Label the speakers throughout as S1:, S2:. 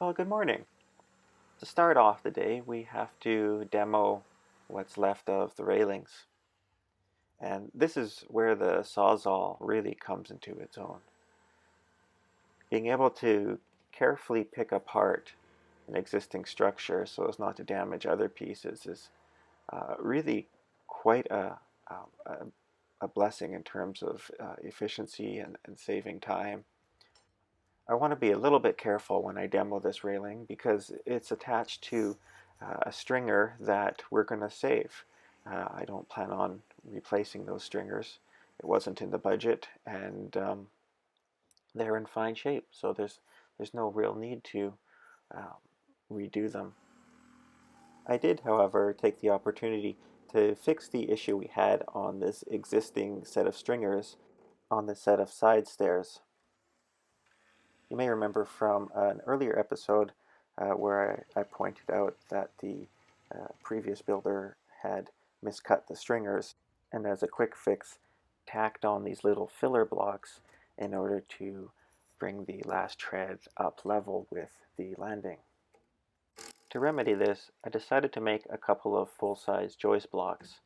S1: Well, good morning. To start off the day, we have to demo what's left of the railings. And this is where the Sawzall really comes into its own. Being able to carefully pick apart an existing structure so as not to damage other pieces is really quite a blessing in terms of efficiency and saving time. I want to be a little bit careful when I demo this railing because it's attached to a stringer that we're going to save. I don't plan on replacing those stringers. It wasn't in the budget, and they're in fine shape, so there's no real need to redo them. I did, however, take the opportunity to fix the issue we had on this existing set of stringers on the set of side stairs. You may remember from an earlier episode where I pointed out that the previous builder had miscut the stringers and as a quick fix tacked on these little filler blocks in order to bring the last tread up level with the landing. To remedy this, I decided to make a couple of full-size joist blocks.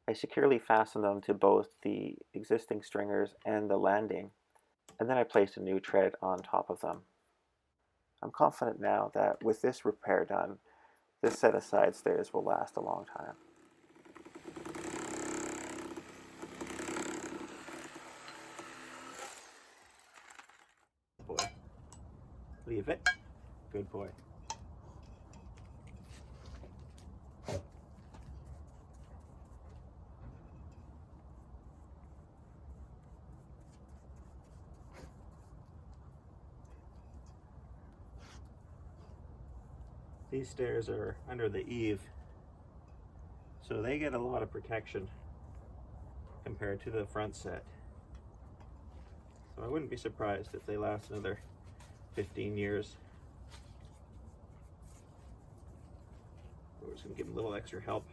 S1: I securely fastened them to both the existing stringers and the landing, and then I placed a new tread on top of them. I'm confident now that with this repair done, this set of side stairs will last a long time. Boy. Leave it. Good boy. These stairs are under the eave, so they get a lot of protection compared to the front set. So I wouldn't be surprised if they last another 15 years. We're just going to give them a little extra help.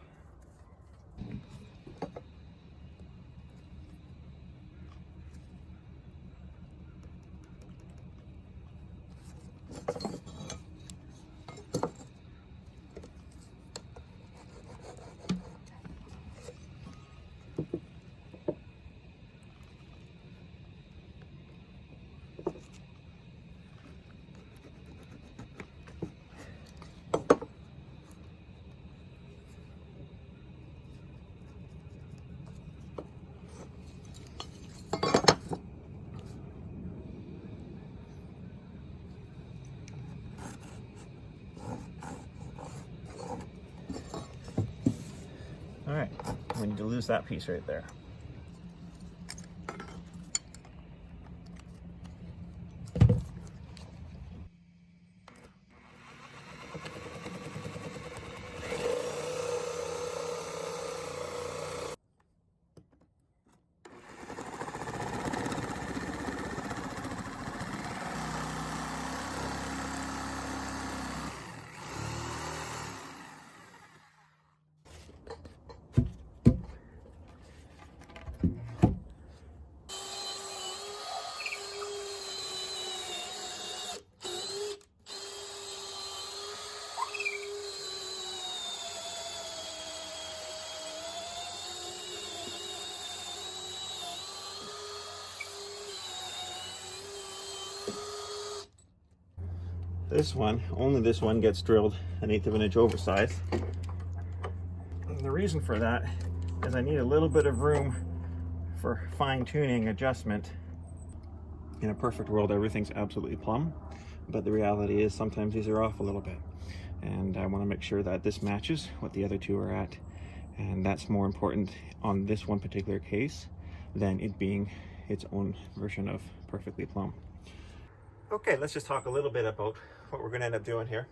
S1: All right, we need to lose that piece right there. Only this one gets drilled 1/8 of an inch oversized. And the reason for that is I need a little bit of room for fine-tuning adjustment. In a perfect world, everything's absolutely plumb, but the reality is sometimes these are off a little bit. And I want to make sure that this matches what the other two are at. And that's more important on this one particular case than it being its own version of perfectly plumb. Okay, let's just talk a little bit about what we're going to end up doing here.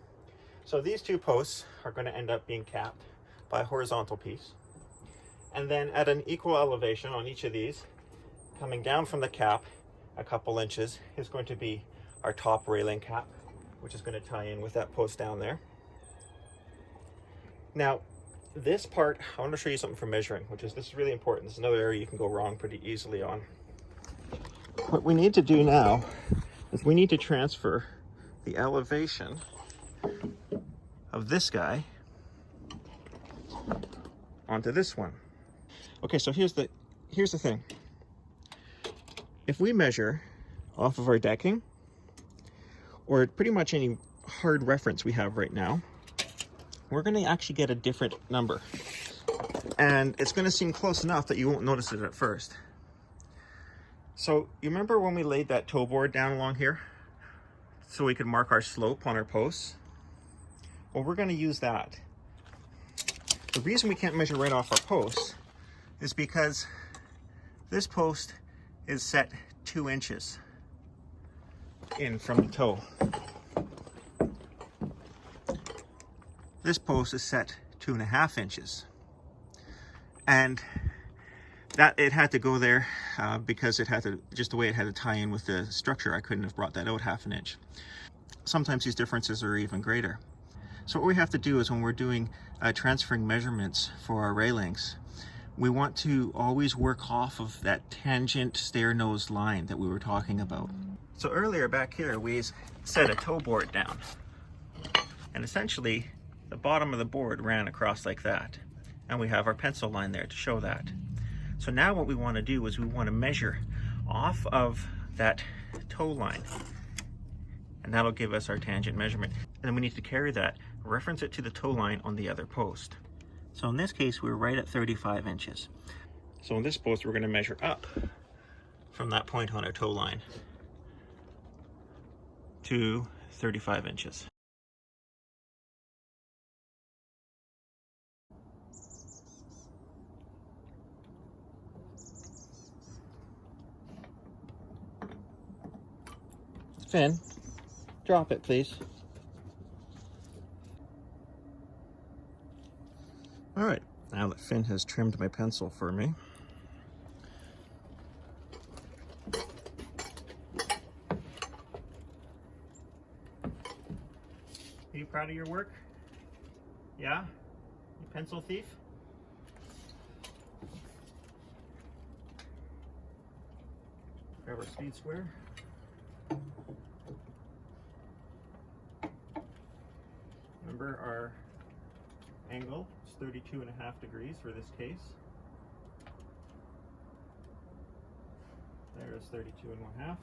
S1: So these two posts are going to end up being capped by a horizontal piece. And then at an equal elevation on each of these, coming down from the cap a couple inches, is going to be our top railing cap, which is going to tie in with that post down there. Now, this part, I want to show you something for measuring, this is really important. This is another area you can go wrong pretty easily on. What we need to do now is we need to transfer the elevation of this guy onto this one. Okay, so here's the thing. If we measure off of our decking, or pretty much any hard reference we have right now, we're going to actually get a different number. And it's going to seem close enough that you won't notice it at first. So you remember when we laid that toe board down along here so we could mark our slope on our posts? Well, we're going to use that. The reason we can't measure right off our posts is because this post is set 2 inches in from the toe. This post is set 2.5 inches. And that it had to go there because it had to, just the way it had to tie in with the structure, I couldn't have brought that out 1/2 inch. Sometimes these differences are even greater. So what we have to do is when we're doing transferring measurements for our railings, we want to always work off of that tangent stair nose line that we were talking about. So earlier back here, we set a toe board down, and essentially the bottom of the board ran across like that. And we have our pencil line there to show that. So now what we want to do is we want to measure off of that toe line, and that'll give us our tangent measurement. And then we need to carry that, reference it to the toe line on the other post. So in this case, we're right at 35 inches. So in this post, we're going to measure up from that point on our toe line to 35 inches. Finn, drop it, please. All right, now that Finn has trimmed my pencil for me, are you proud of your work? Yeah? You pencil thief? Grab our speed square. Remember, our angle is 32.5 degrees for this case. There's 32.5.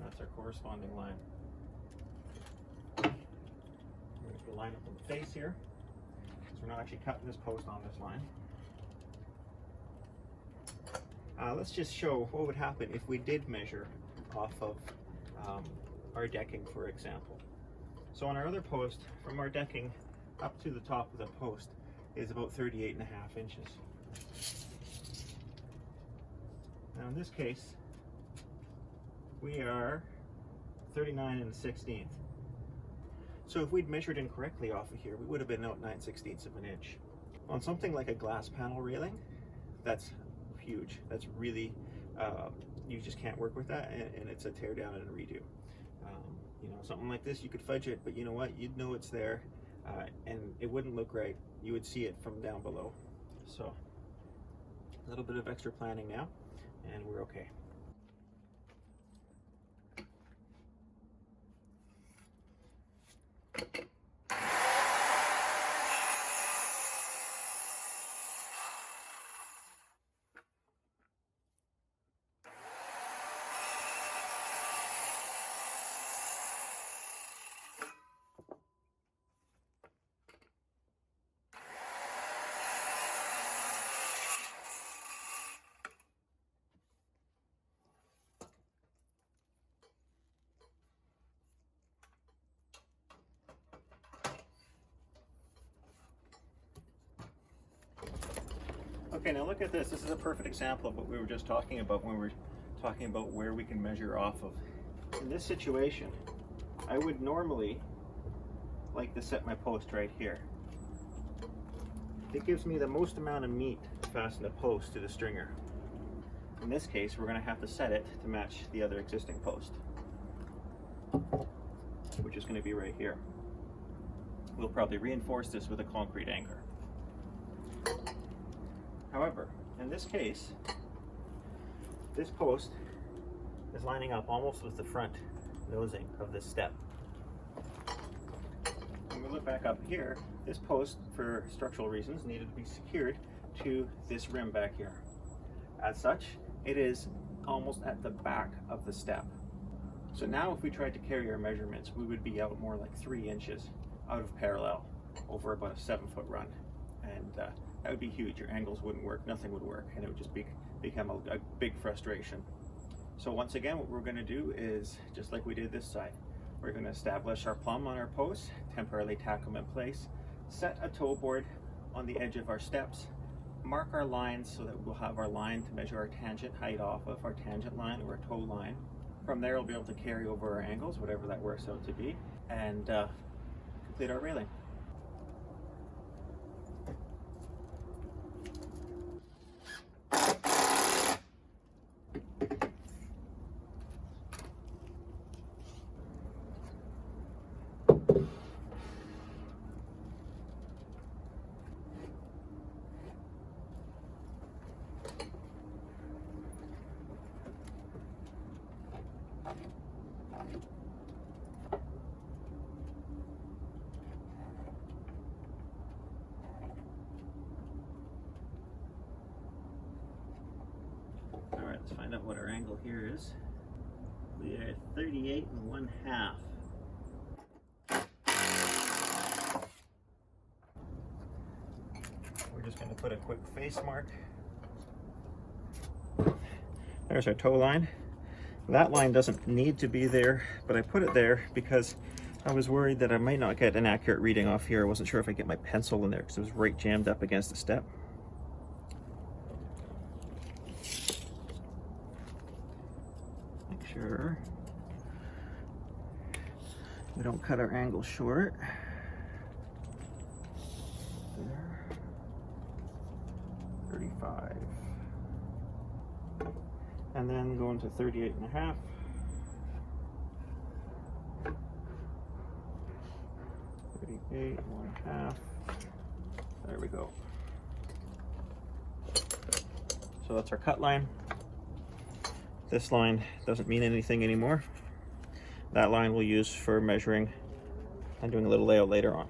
S1: That's our corresponding line. We're going to line up on the face here, because we're not actually cutting this post on this line. Let's just show what would happen if we did measure off of our decking, for example. So on our other post, from our decking up to the top of the post is about 38.5 inches. Now in this case, we are 39 1/16. So if we'd measured incorrectly off of here, we would have been out 9/16 of an inch. On something like a glass panel railing, that's huge. That's really, you just can't work with that, and it's a tear down and a redo. You know, something like this, you could fudge it, but you know what? You'd know it's there, and it wouldn't look right. You would see it from down below. So, a little bit of extra planning now, and we're okay. Okay, now look at this. This is a perfect example of what we were just talking about when we were talking about where we can measure off of. In this situation, I would normally like to set my post right here. It gives me the most amount of meat to fasten a post to the stringer. In this case, we're going to have to set it to match the other existing post, which is going to be right here. We'll probably reinforce this with a concrete anchor. However, in this case, this post is lining up almost with the front nosing of this step. When we look back up here, this post, for structural reasons, needed to be secured to this rim back here. As such, it is almost at the back of the step. So now if we tried to carry our measurements, we would be out more like 3 inches out of parallel over about a 7-foot run. And that would be huge. Your angles wouldn't work, nothing would work, and it would just become a big frustration. So once again, what we're going to do is, just like we did this side, we're going to establish our plumb on our posts, temporarily tack them in place, set a toe board on the edge of our steps, mark our lines so that we'll have our line to measure our tangent height off of, our tangent line or a toe line. From there, we'll be able to carry over our angles, whatever that works out to be, and complete our railing. Alright, let's find out what our angle here is. We are 38 1/2. We're just going to put a quick face mark. There's our toe line. That line doesn't need to be there, but I put it there because I was worried that I might not get an accurate reading off here. I wasn't sure if I get my pencil in there because it was right jammed up against the step. Make sure we don't cut our angle short. There. 35. And then going to 38 1/2. 38 1/2. There we go. So that's our cut line. This line doesn't mean anything anymore. That line we'll use for measuring and doing a little layout later on.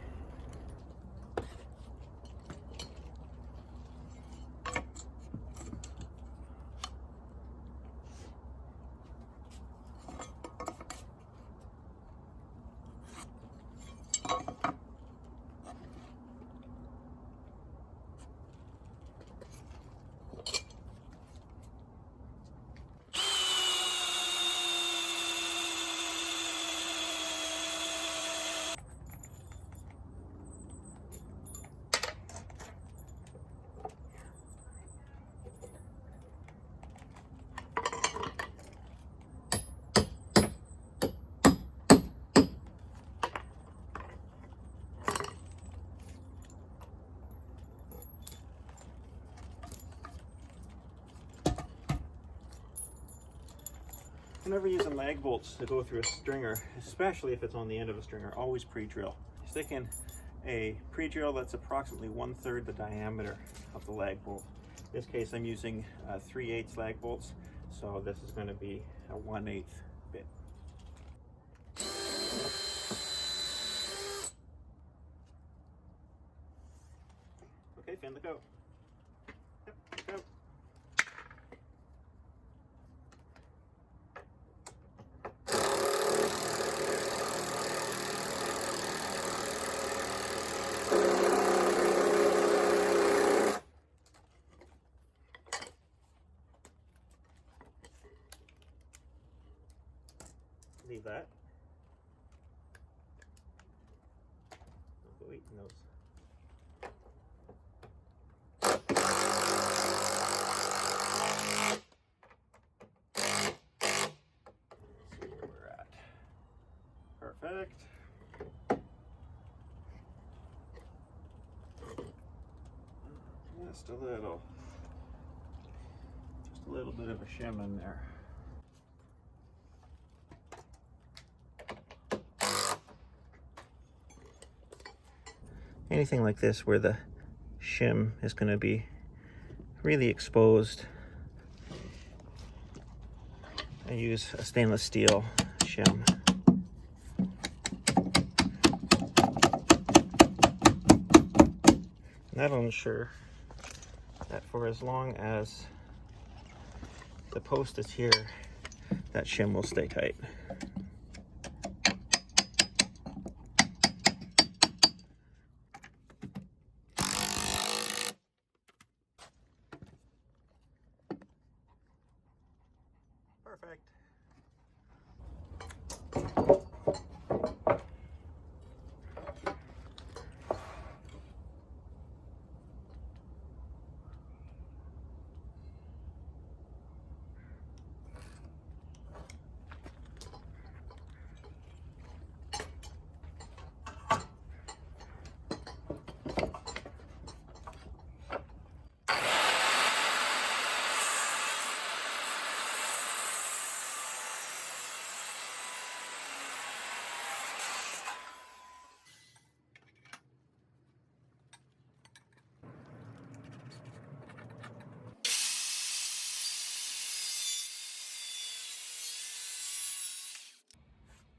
S1: Whenever using lag bolts to go through a stringer, especially if it's on the end of a stringer, always pre-drill. Stick in a pre-drill that's approximately 1/3 the diameter of the lag bolt. In this case, I'm using 3/8 lag bolts, so this is going to be a 1/8 bit. Okay, fin the coat. Yep, go. Leave that. I'll go eating those. See where we're at. Perfect. Just a little bit of a shim in there. Anything like this where the shim is going to be really exposed I use a stainless steel shim. And that'll ensure that for as long as the post is here, that shim will stay tight. Perfect.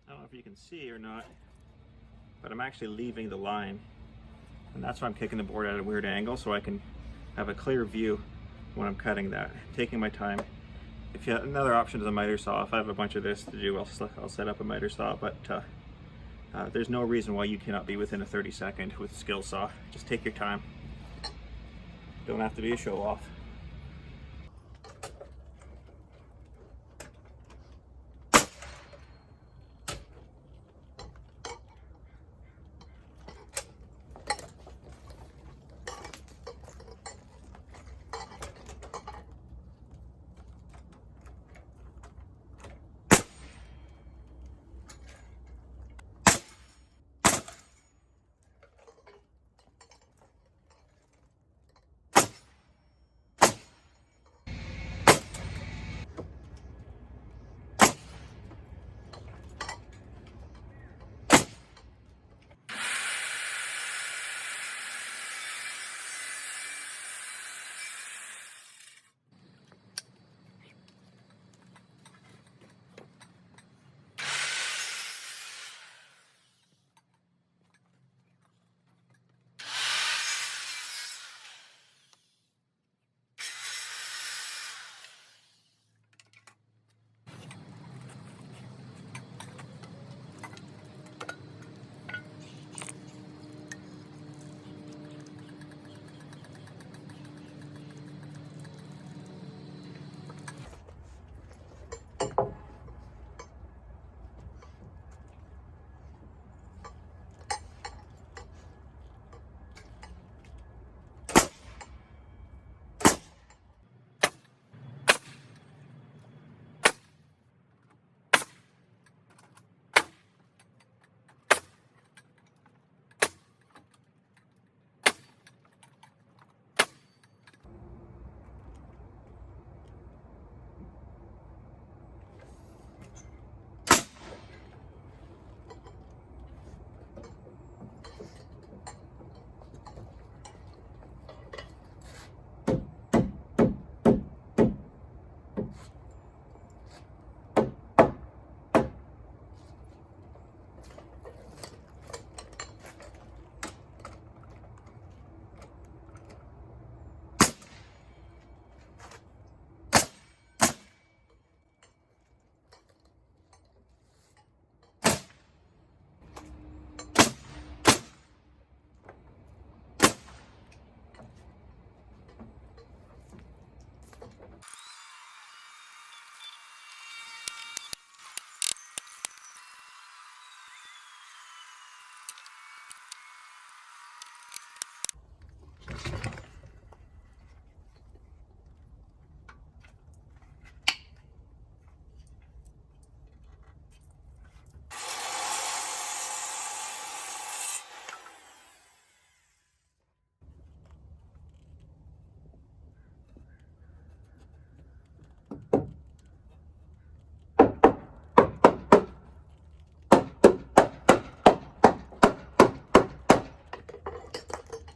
S1: I don't know if you can see or not, but I'm actually leaving the line. And that's why I'm kicking the board at a weird angle, so I can have a clear view when I'm cutting that, taking my time. If you have another option is a miter saw. If I have a bunch of this to do, I'll set up a miter saw, but there's no reason why you cannot be within a 30-second with a skill saw. Just take your time. Don't have to be a show-off.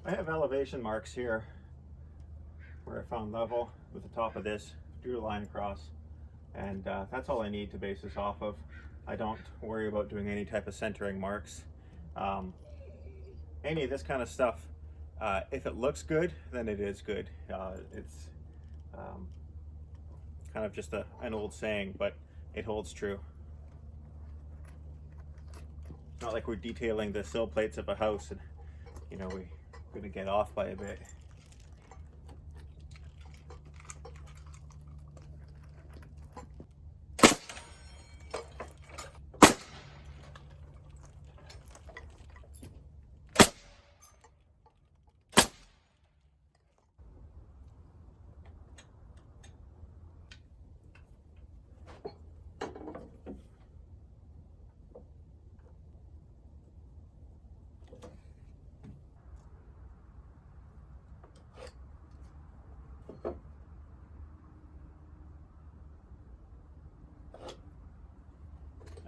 S1: I have elevation marks here where I found level with the top of this, drew a line across. And that's all I need to base this off of. I don't worry about doing any type of centering marks. Any of this kind of stuff, if it looks good, then it is good. It's kind of just an old saying, but it holds true. It's not like we're detailing the sill plates of a house and, you know, we're going to get off by a bit.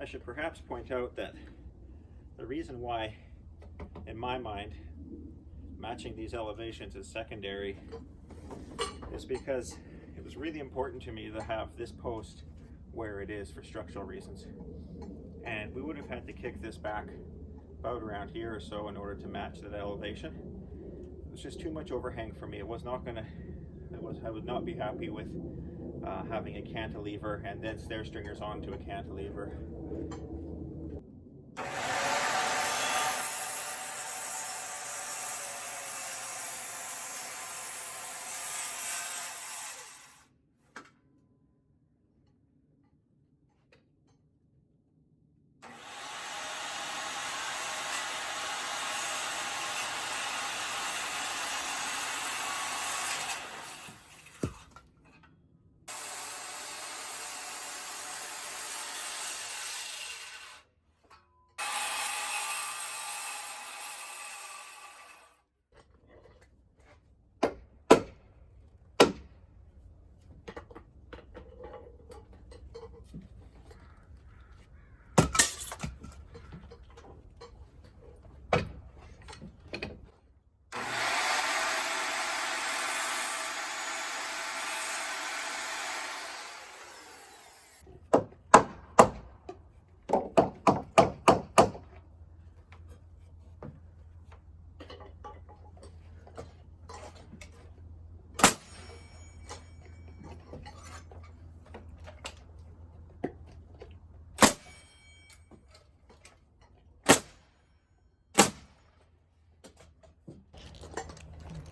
S1: I should perhaps point out that the reason why, in my mind, matching these elevations is secondary is because it was really important to me to have this post where it is for structural reasons. And we would have had to kick this back about around here or so in order to match that elevation. It was just too much overhang for me. It was not gonna, I would not be happy with having a cantilever and then stair stringers onto a cantilever.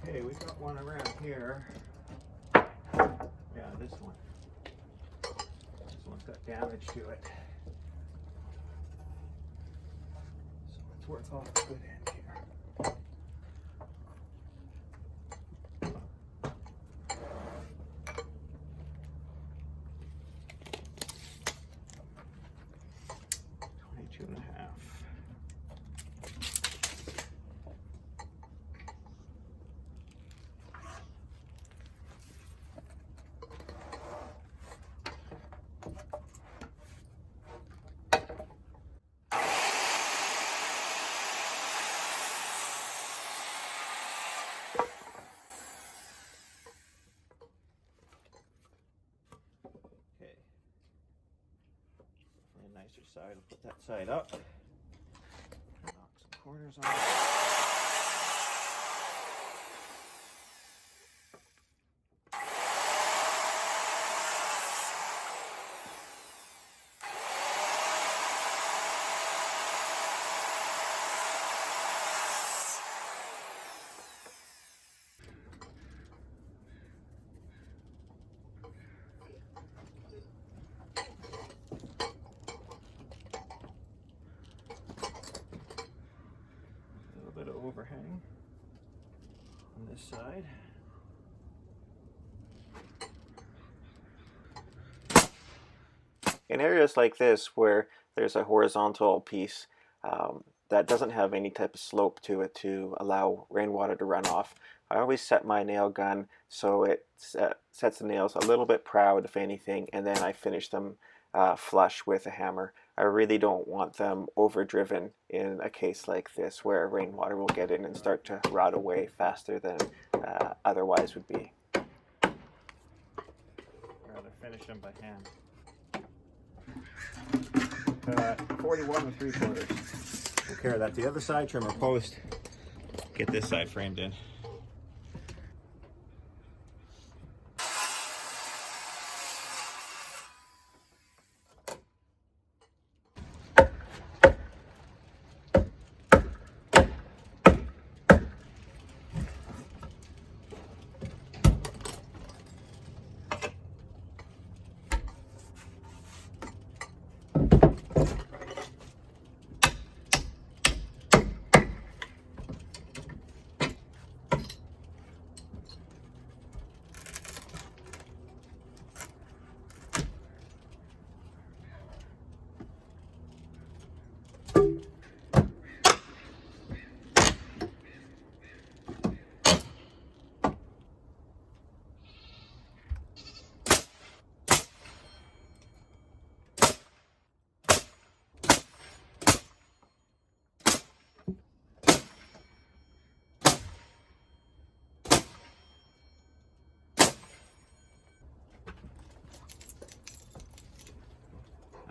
S1: Okay, we've got one around here. Yeah, this one. This one's got damage to it. So it's worth off a good end here. Two and a half. Okay. For a nicer side, I'll put that side up. Knock some corners off. Bit of overhang on this side. In areas like this where there's a horizontal piece that doesn't have any type of slope to it to allow rainwater to run off, I always set my nail gun so it sets the nails a little bit proud, if anything, and then I finish them flush with a hammer. I really don't want them overdriven in a case like this where rainwater will get in and start to rot away faster than otherwise would be. I'd rather finish them by hand. 41 3/4. Take care of that. The other side, trim our post. Get this side framed in.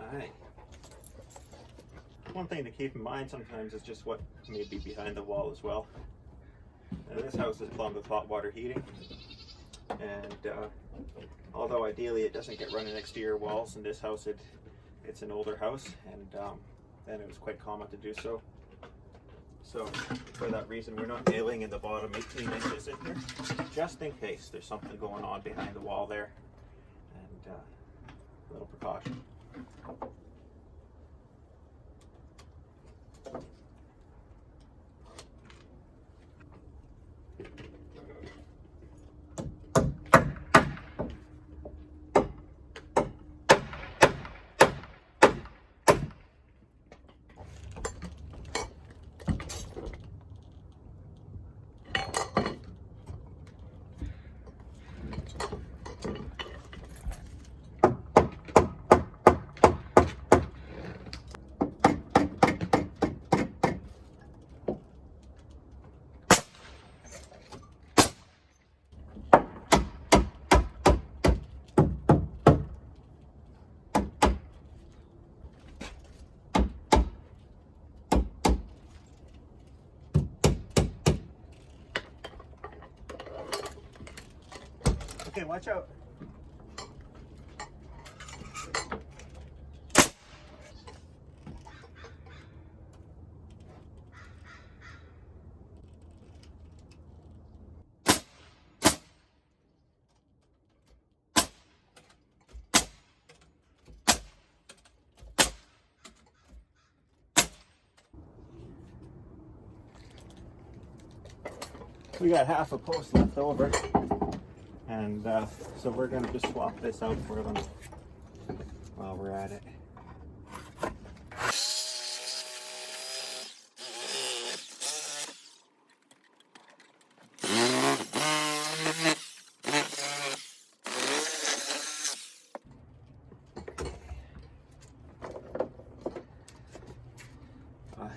S1: Alright. One thing to keep in mind sometimes is just what may be behind the wall as well. Now, this house is plumbed with hot water heating, and although ideally it doesn't get run in exterior walls, in this house it's an older house, and then it was quite common to do so. So for that reason, we're not nailing in the bottom 18 inches in here, just in case there's something going on behind the wall there, and a little precaution. Okay, watch out. We got half a post left over, and so we're going to just swap this out for them while we're at it.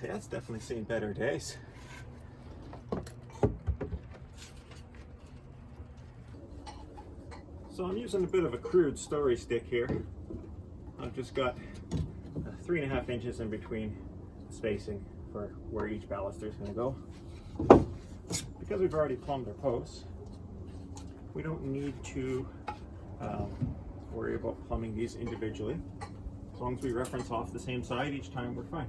S1: Yeah, it's definitely seen better days. So I'm using a bit of a crude story stick here. I've just got 3.5 inches in between spacing for where each baluster is going to go. Because we've already plumbed our posts, we don't need to worry about plumbing these individually. As long as we reference off the same side each time, we're fine.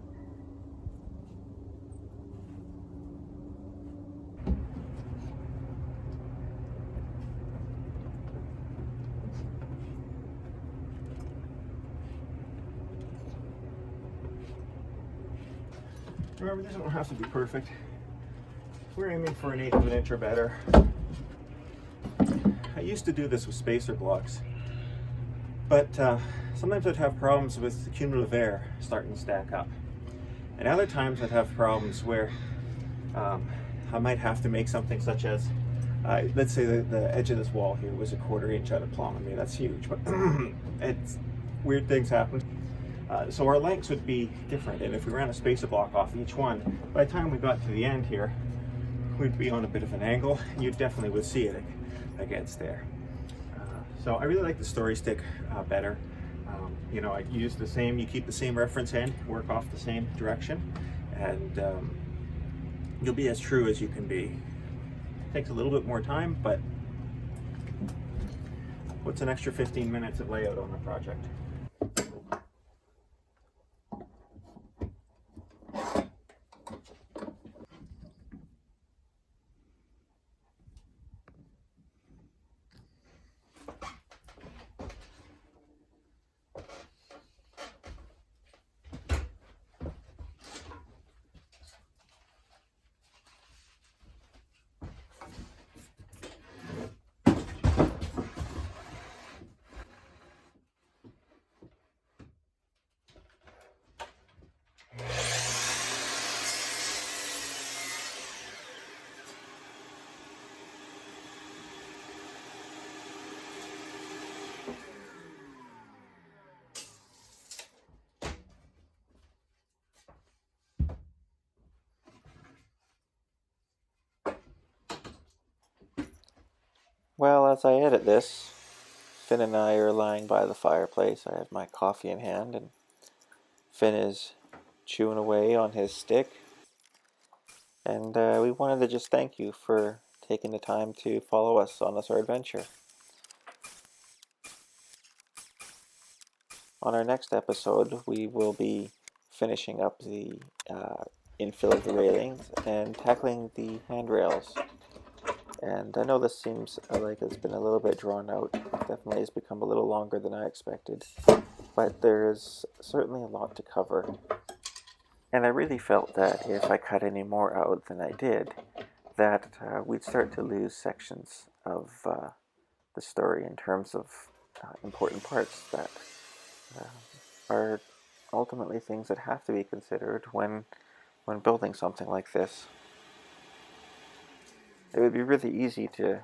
S1: Remember, these don't have to be perfect. We're aiming for 1/8 of an inch or better. I used to do this with spacer blocks, but sometimes I'd have problems with the cumulative air starting to stack up. And other times I'd have problems where I might have to make something such as, let's say the edge of this wall here was 1/4 inch out of plumb. I mean, that's huge, but it's weird things happen. So our lengths would be different, and if we ran a spacer block off each one, by the time we got to the end here, we'd be on a bit of an angle. You definitely would see it against there. So I really like the story stick better. You know, I use the same, you keep the same reference end, work off the same direction, and you'll be as true as you can be. Takes a little bit more time, but what's an extra 15 minutes of layout on the project? Well, as I edit this, Finn and I are lying by the fireplace. I have my coffee in hand, and Finn is chewing away on his stick. And we wanted to just thank you for taking the time to follow us on this adventure. On our next episode, we will be finishing up the infill of the railings and tackling the handrails. And I know this seems like it's been a little bit drawn out. It definitely has become a little longer than I expected. But there is certainly a lot to cover. And I really felt that if I cut any more out than I did, that we'd start to lose sections of the story in terms of important parts that are ultimately things that have to be considered when building something like this. It would be really easy to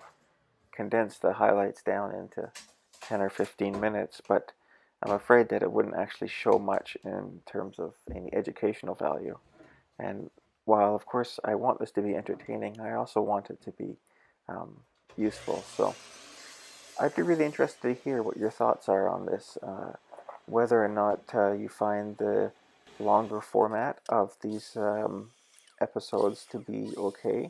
S1: condense the highlights down into 10 or 15 minutes, but I'm afraid that it wouldn't actually show much in terms of any educational value. And while, of course, I want this to be entertaining, I also want it to be useful. So I'd be really interested to hear what your thoughts are on this, whether or not you find the longer format of these episodes to be okay,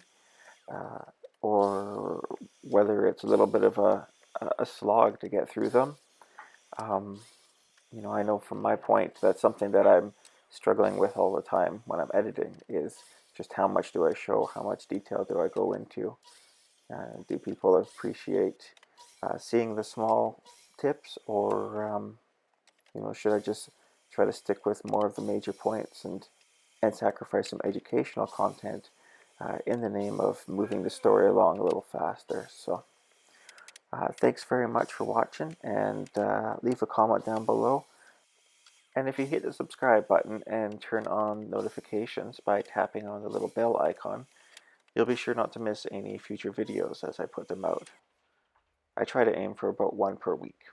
S1: or whether it's a little bit of a slog to get through them. You know, I know from my point that's something that I'm struggling with all the time when I'm editing is just how much do I show, how much detail do I go into. Do people appreciate seeing the small tips, or you know, should I just try to stick with more of the major points and sacrifice some educational content in the name of moving the story along a little faster? So thanks very much for watching, and leave a comment down below. And if you hit the subscribe button and turn on notifications by tapping on the little bell icon, you'll be sure not to miss any future videos as I put them out. I try to aim for about one per week.